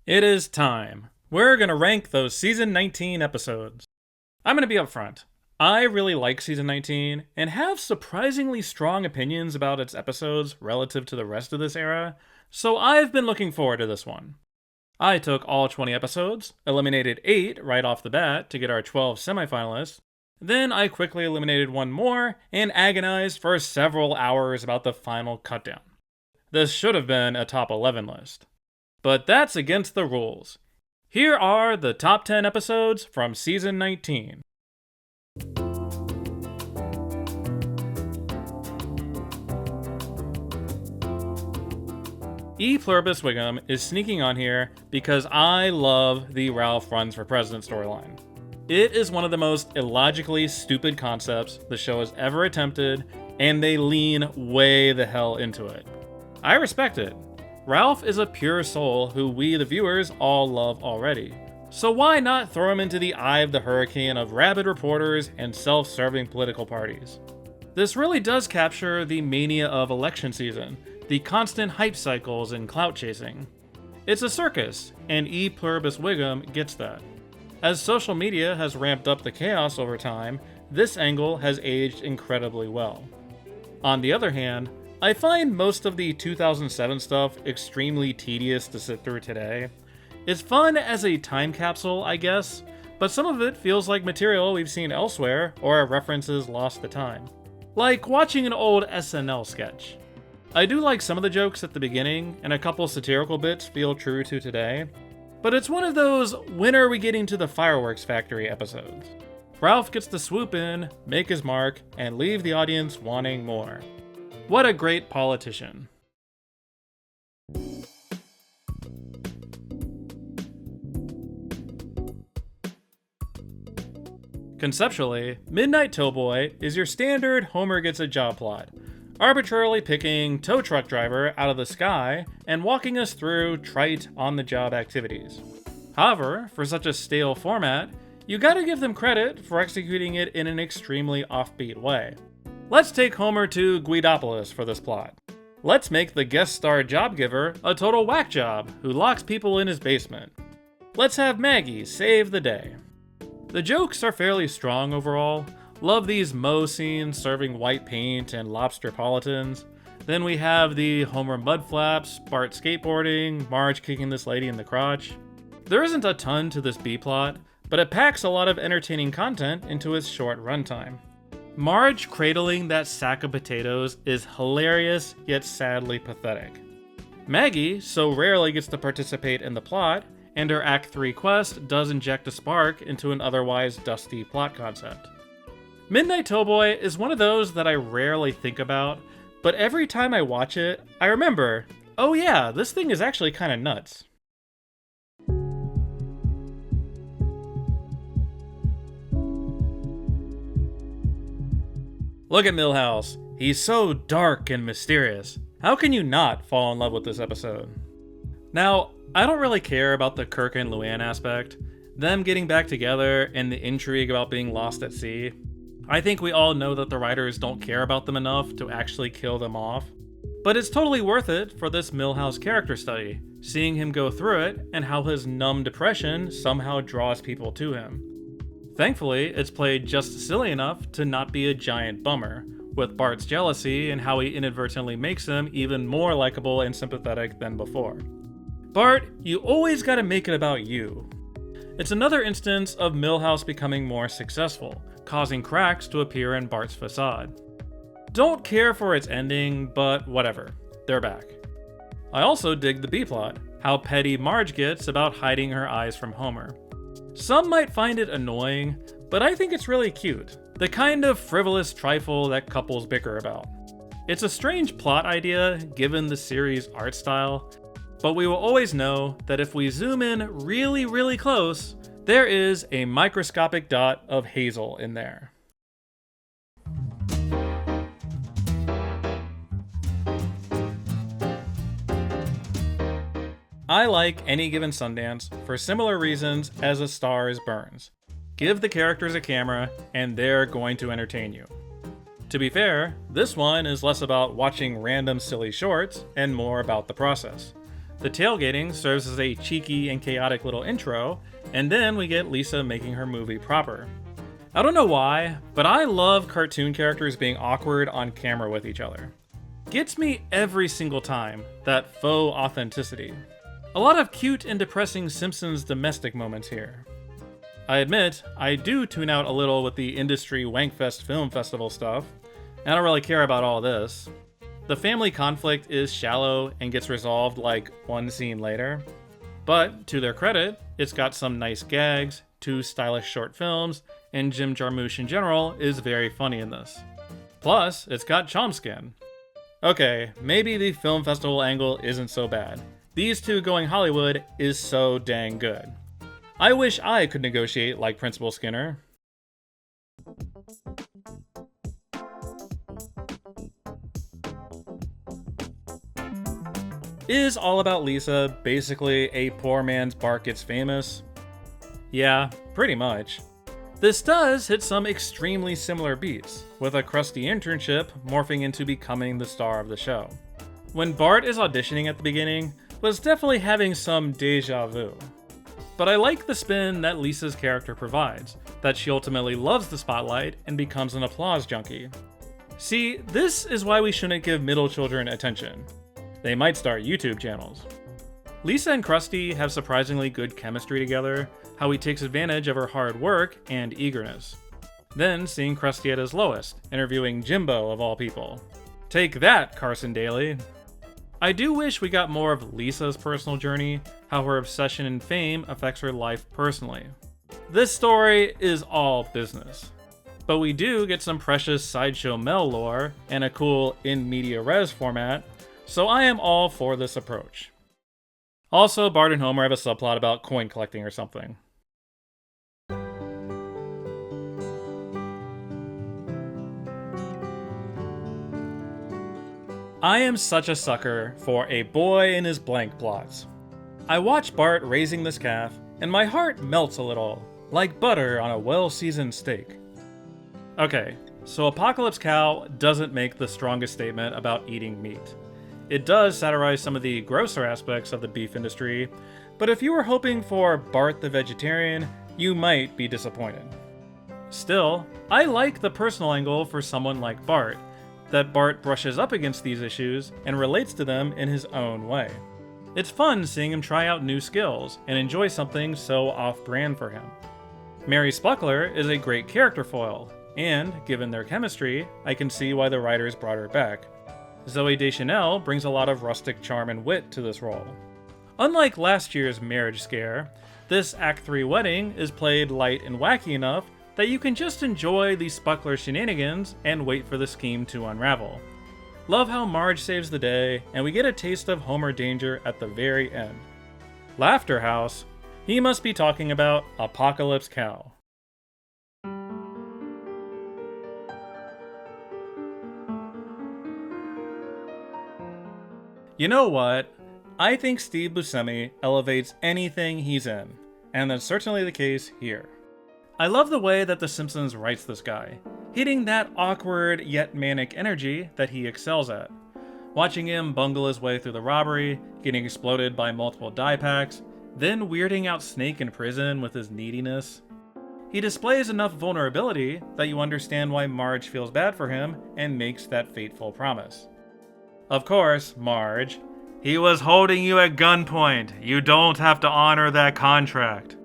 It is time. We're gonna rank those Season 19 episodes. I'm gonna be upfront. I really like Season 19, and have surprisingly strong opinions about its episodes relative to the rest of this era, so I've been looking forward to this one. I took all 20 episodes, eliminated 8 right off the bat to get our 12 semifinalists, then I quickly eliminated one more, and agonized for several hours about the final cutdown. This should have been a top 11 list. But that's against the rules. Here are the top 10 episodes from Season 19. E Pluribus Wiggum is sneaking on here because I love the Ralph runs for president storyline. It is one of the most illogically stupid concepts the show has ever attempted, and they lean way the hell into it. I respect it. Ralph is a pure soul who we, the viewers, all love already. So why not throw him into the eye of the hurricane of rabid reporters and self-serving political parties? This really does capture the mania of election season, the constant hype cycles and clout chasing. It's a circus, and E Pluribus Wiggum gets that. As social media has ramped up the chaos over time, this angle has aged incredibly well. On the other hand, I find most of the 2007 stuff extremely tedious to sit through today. It's fun as a time capsule, I guess, but some of it feels like material we've seen elsewhere or our references lost to time. Like watching an old SNL sketch. I do like some of the jokes at the beginning, and a couple satirical bits feel true to today, but it's one of those when are we getting to the fireworks factory episodes. Ralph gets to swoop in, make his mark, and leave the audience wanting more. What a great politician. Conceptually, Midnight Towboy is your standard Homer gets a job plot, arbitrarily picking tow truck driver out of the sky and walking us through trite on-the-job activities. However, for such a stale format, you gotta give them credit for executing it in an extremely offbeat way. Let's take Homer to Guidopolis for this plot. Let's make the guest star job giver a total whack job who locks people in his basement. Let's have Maggie save the day. The jokes are fairly strong overall. Love these Moe scenes serving white paint and lobsterpolitans. Then we have the Homer mudflaps, Bart skateboarding, Marge kicking this lady in the crotch. There isn't a ton to this B-plot, but it packs a lot of entertaining content into its short runtime. Marge cradling that sack of potatoes is hilarious, yet sadly pathetic. Maggie so rarely gets to participate in the plot, and her Act 3 quest does inject a spark into an otherwise dusty plot concept. Midnight Towboy is one of those that I rarely think about, but every time I watch it, I remember, oh yeah, this thing is actually kinda nuts. Look at Milhouse. He's so dark and mysterious. How can you not fall in love with this episode? Now, I don't really care about the Kirk and Luann aspect, them getting back together and the intrigue about being lost at sea. I think we all know that the writers don't care about them enough to actually kill them off. But it's totally worth it for this Milhouse character study, seeing him go through it and how his numb depression somehow draws people to him. Thankfully, it's played just silly enough to not be a giant bummer, with Bart's jealousy and how he inadvertently makes him even more likable and sympathetic than before. Bart, you always gotta make it about you. It's another instance of Milhouse becoming more successful, causing cracks to appear in Bart's facade. Don't care for its ending, but whatever, they're back. I also dig the B-plot, how petty Marge gets about hiding her eyes from Homer. Some might find it annoying, but I think it's really cute. The kind of frivolous trifle that couples bicker about. It's a strange plot idea given the series' art style, but we will always know that if we zoom in really, really close, there is a microscopic dot of hazel in there. I like Any Given Sundance for similar reasons as A Star Is Burns. Give the characters a camera, and they're going to entertain you. To be fair, this one is less about watching random silly shorts and more about the process. The tailgating serves as a cheeky and chaotic little intro, and then we get Lisa making her movie proper. I don't know why, but I love cartoon characters being awkward on camera with each other. Gets me every single time, that faux authenticity. A lot of cute and depressing Simpsons domestic moments here. I admit, I do tune out a little with the industry Wankfest Film Festival stuff. I don't really care about all this. The family conflict is shallow and gets resolved like one scene later. But, to their credit, it's got some nice gags, 2 stylish short films, and Jim Jarmusch in general is very funny in this. Plus, it's got Chomsky. Okay, maybe the film festival angle isn't so bad. These two going Hollywood is so dang good. I wish I could negotiate like Principal Skinner. Is All About Lisa basically a poor man's Bart Gets Famous? Yeah, pretty much. This does hit some extremely similar beats, with a crusty internship morphing into becoming the star of the show. When Bart is auditioning at the beginning, was definitely having some deja vu. But I like the spin that Lisa's character provides, that she ultimately loves the spotlight and becomes an applause junkie. See, this is why we shouldn't give middle children attention. They might start YouTube channels. Lisa and Krusty have surprisingly good chemistry together, how he takes advantage of her hard work and eagerness. Then seeing Krusty at his lowest, interviewing Jimbo of all people. Take that, Carson Daly! I do wish we got more of Lisa's personal journey, how her obsession and fame affects her life personally. This story is all business. But we do get some precious Sideshow Mel lore and a cool in media res format, so I am all for this approach. Also, Bart and Homer have a subplot about coin collecting or something. I am such a sucker for a boy and his blank plots. I watch Bart raising this calf, and my heart melts a little, like butter on a well-seasoned steak. Okay, so Apocalypse Cow doesn't make the strongest statement about eating meat. It does satirize some of the grosser aspects of the beef industry, but if you were hoping for Bart the Vegetarian, you might be disappointed. Still, I like the personal angle for someone like Bart, that Bart brushes up against these issues and relates to them in his own way. It's fun seeing him try out new skills and enjoy something so off-brand for him. Mary Spuckler is a great character foil, and, given their chemistry, I can see why the writers brought her back. Zooey Deschanel brings a lot of rustic charm and wit to this role. Unlike last year's Marriage Scare, this Act 3 wedding is played light and wacky enough that you can just enjoy the Spuckler shenanigans and wait for the scheme to unravel. Love how Marge saves the day, and we get a taste of Homer danger at the very end. Laughter House, he must be talking about Apocalypse Cow. You know what? I think Steve Buscemi elevates anything he's in, and that's certainly the case here. I love the way that The Simpsons writes this guy, hitting that awkward yet manic energy that he excels at. Watching him bungle his way through the robbery, getting exploded by multiple die packs, then weirding out Snake in prison with his neediness. He displays enough vulnerability that you understand why Marge feels bad for him and makes that fateful promise. Of course, Marge. He was holding you at gunpoint. You don't have to honor that contract.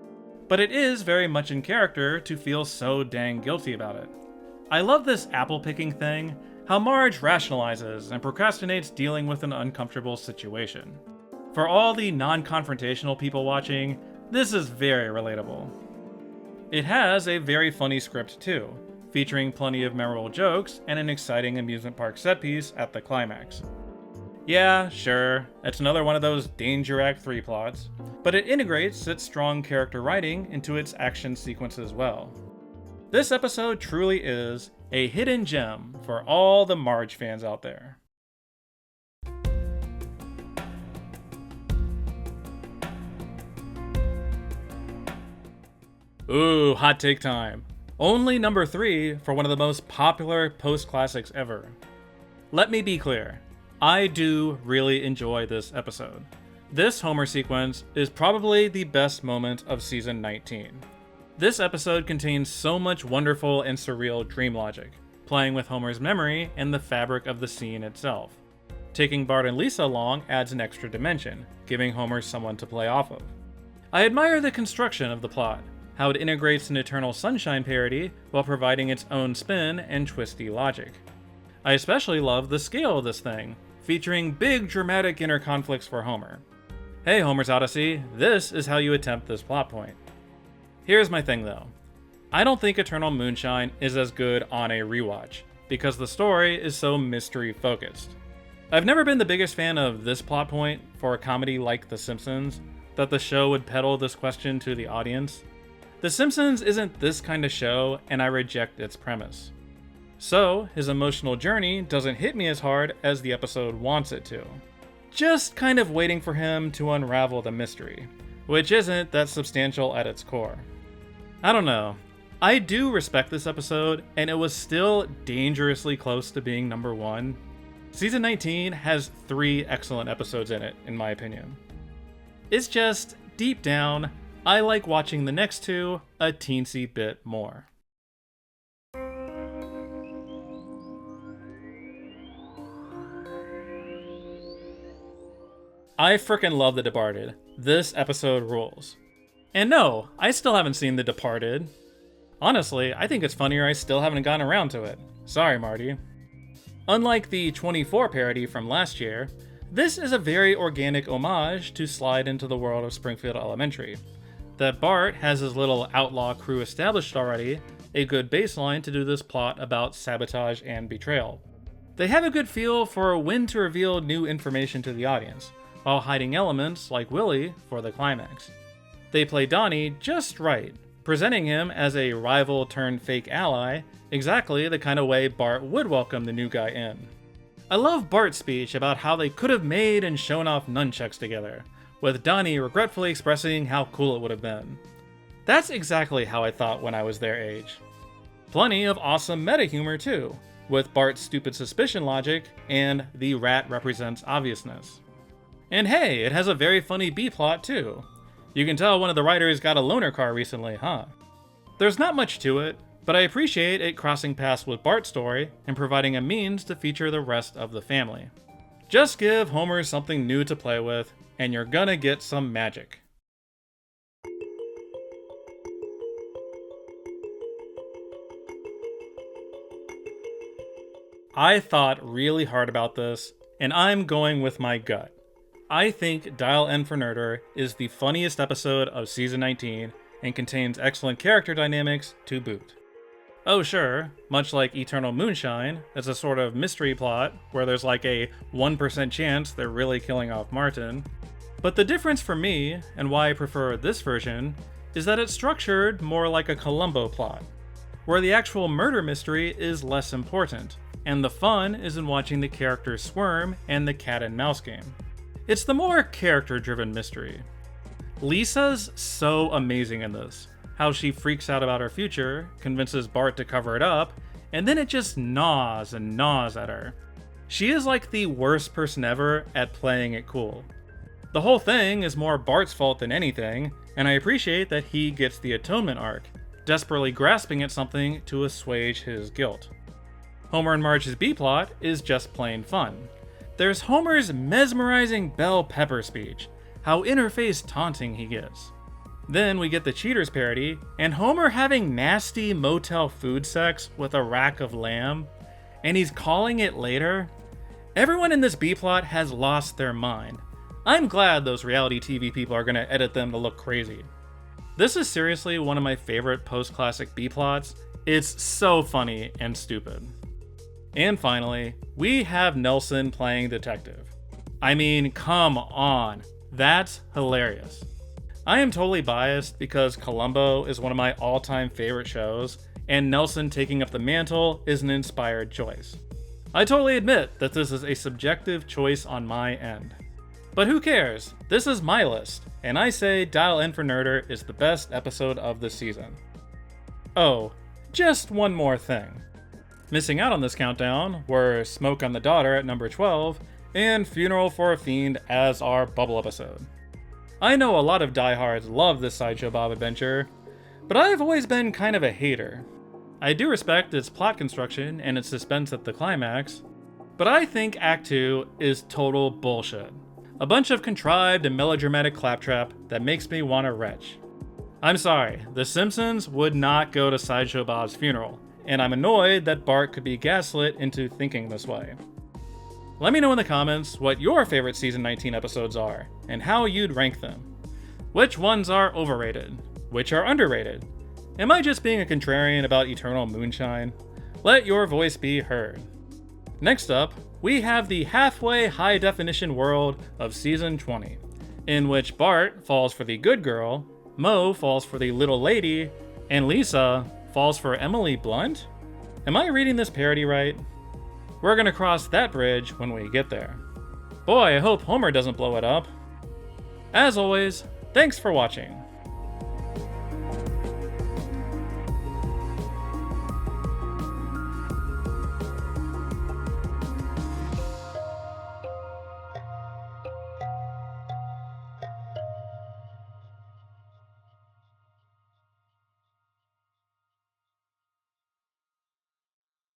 But it is very much in character to feel so dang guilty about it. I love this apple-picking thing, how Marge rationalizes and procrastinates dealing with an uncomfortable situation. For all the non-confrontational people watching, this is very relatable. It has a very funny script too, featuring plenty of memorable jokes and an exciting amusement park set piece at the climax. Yeah, sure, it's another one of those Danger Act 3 plots, but it integrates its strong character writing into its action sequence as well. This episode truly is a hidden gem for all the Marge fans out there. Ooh, hot take time. Only number 3 for one of the most popular post-classics ever. Let me be clear. I do really enjoy this episode. This Homer sequence is probably the best moment of season 19. This episode contains so much wonderful and surreal dream logic, playing with Homer's memory and the fabric of the scene itself. Taking Bart and Lisa along adds an extra dimension, giving Homer someone to play off of. I admire the construction of the plot, how it integrates an Eternal Sunshine parody while providing its own spin and twisty logic. I especially love the scale of this thing, featuring big dramatic inner conflicts for Homer. Hey Homer's Odyssey, this is how you attempt this plot point. Here's my thing though. I don't think Eternal Moonshine is as good on a rewatch, because the story is so mystery focused. I've never been the biggest fan of this plot point for a comedy like The Simpsons, that the show would peddle this question to the audience. The Simpsons isn't this kind of show, and I reject its premise. So, his emotional journey doesn't hit me as hard as the episode wants it to. Just kind of waiting for him to unravel the mystery, which isn't that substantial at its core. I don't know. I do respect this episode, and it was still dangerously close to being number 1. Season 19 has 3 excellent episodes in it, in my opinion. It's just, deep down, I like watching the next 2 a teensy bit more. I frickin' love The Departed. This episode rules. And no, I still haven't seen The Departed. Honestly, I think it's funnier I still haven't gotten around to it. Sorry, Marty. Unlike the 24 parody from last year, this is a very organic homage to slide into the world of Springfield Elementary. That Bart has his little outlaw crew established already, a good baseline to do this plot about sabotage and betrayal. They have a good feel for when to reveal new information to the audience, while hiding elements like Willie for the climax. They play Donnie just right, presenting him as a rival turned fake ally, exactly the kind of way Bart would welcome the new guy in. I love Bart's speech about how they could have made and shown off nunchucks together, with Donnie regretfully expressing how cool it would have been. That's exactly how I thought when I was their age. Plenty of awesome meta humor too, with Bart's stupid suspicion logic and the rat represents obviousness. And hey, it has a very funny B-plot too. You can tell one of the writers got a loaner car recently, huh? There's not much to it, but I appreciate it crossing paths with Bart's story and providing a means to feature the rest of the family. Just give Homer something new to play with, and you're gonna get some magic. I thought really hard about this, and I'm going with my gut. I think Dial N for Nerder is the funniest episode of Season 19 and contains excellent character dynamics to boot. Oh sure, much like Eternal Moonshine, it's a sort of mystery plot where there's like a 1% chance they're really killing off Martin. But the difference for me, and why I prefer this version, is that it's structured more like a Columbo plot, where the actual murder mystery is less important, and the fun is in watching the characters squirm and the cat and mouse game. It's the more character-driven mystery. Lisa's so amazing in this. How she freaks out about her future, convinces Bart to cover it up, and then it just gnaws and gnaws at her. She is like the worst person ever at playing it cool. The whole thing is more Bart's fault than anything, and I appreciate that he gets the atonement arc, desperately grasping at something to assuage his guilt. Homer and Marge's B-plot is just plain fun. There's Homer's mesmerizing bell pepper speech, how in-her-face taunting he gets. Then we get the Cheaters parody, and Homer having nasty motel food sex with a rack of lamb, and he's calling it later. Everyone in this B-plot has lost their mind. I'm glad those reality TV people are gonna edit them to look crazy. This is seriously one of my favorite post-classic B-plots. It's so funny and stupid. And finally, we have Nelson playing detective. I mean, come on, that's hilarious. I am totally biased because Columbo is one of my all-time favorite shows, and Nelson taking up the mantle is an inspired choice. I totally admit that this is a subjective choice on my end. But who cares? This is my list, and I say Dial N for Nerder is the best episode of the season. Oh, just one more thing. Missing out on this countdown were Smoke on the Daughter at number 12 and Funeral for a Fiend as our bubble episode. I know a lot of diehards love this Sideshow Bob adventure, but I've always been kind of a hater. I do respect its plot construction and its suspense at the climax, but I think Act 2 is total bullshit. A bunch of contrived and melodramatic claptrap that makes me want to retch. I'm sorry, The Simpsons would not go to Sideshow Bob's funeral, and I'm annoyed that Bart could be gaslit into thinking this way. Let me know in the comments what your favorite Season 19 episodes are, and how you'd rank them. Which ones are overrated? Which are underrated? Am I just being a contrarian about Eternal Moonshine? Let your voice be heard. Next up, we have the halfway high-definition world of Season 20, in which Bart falls for the good girl, Moe falls for the little lady, and Lisa falls for Emily Blunt? Am I reading this parody right? We're gonna cross that bridge when we get there. Boy, I hope Homer doesn't blow it up. As always, thanks for watching.